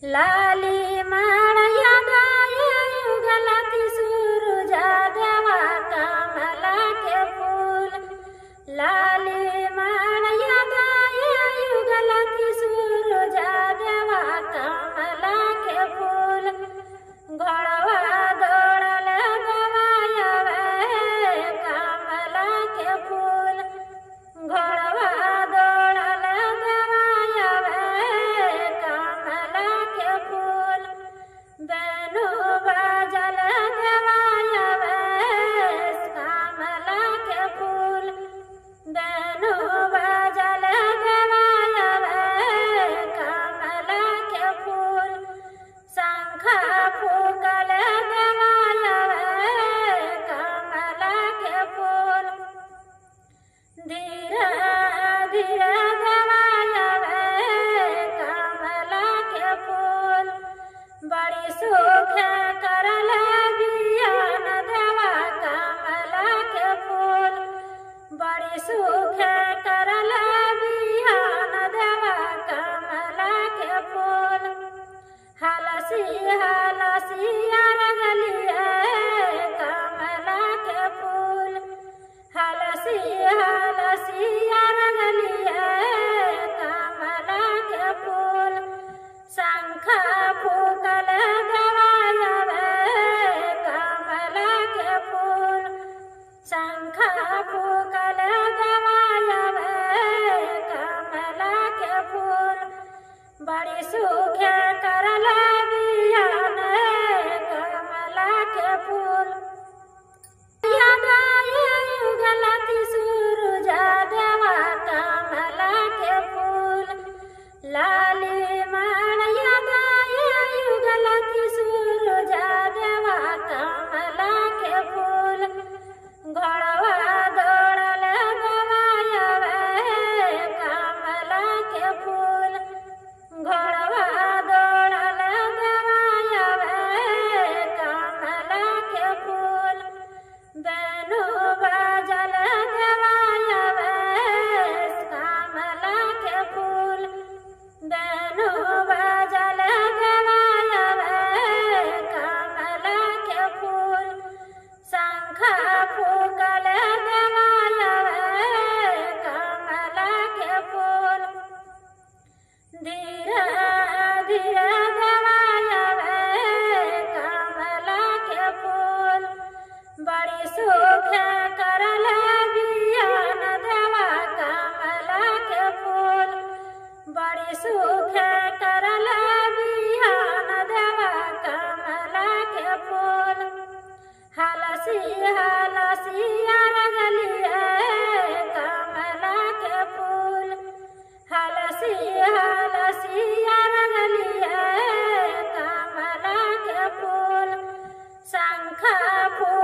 लाली माळया गाये युगला ती सूरजा देवा कमला के फूल। लाली माळया गाये युगला ती सूरजा देवा कमला के फूल। घोड़वा दौड़ल गवायवे कमला के फूल। घोड़वा दौड़ल गवायवे कमला के फूल। बेनु बाजल गवायवे कमला के फूल। बेनु बाजल गवायवे कमला के फूल। शंख फूकल गवायवे कमला के फूल। धीरे धीरे गवायवे कमला के फूल। बड़ी सुख करल बियान देवा कमला के फूल। बड़ी सुख करल बियान देवा कमला के फूल। हलसी हलसी अरगलिए कमला के फूल। हलसी हलसी अरगलिए कमला के फूल। शंख फूकल गवायवे कमला के फूल। शंख फूकल गवायवे कमला के फूल। बड़ी सुख करल बियान कमला के फूल। युगला ती सूरजा देवा कमला के फूल। लाली माळया गाये युगला ती सूरजा देवा कमला के फूल। घोड़वा दौड़ल गवायवे कमला के फूल। घोड़वा दौड़ल गवायवे कमला के फूल। बेनु बाजल गवायवे कमला के फूल। बेनु बाजल गवायवे कमला के फूल। शंख फूकल गवायवे कमला के फूल। धीरे धीरे गवायवे कमला के फूल। बड़ी सुख करल बियान देवा कमला के फूल। बड़ी सुख करल बियान देवा कमला के फूल। हलसी हलसी अरगलिए कमला के फूल। हलसी हलसी अरगलिए कमला के फूल। शंख फूकल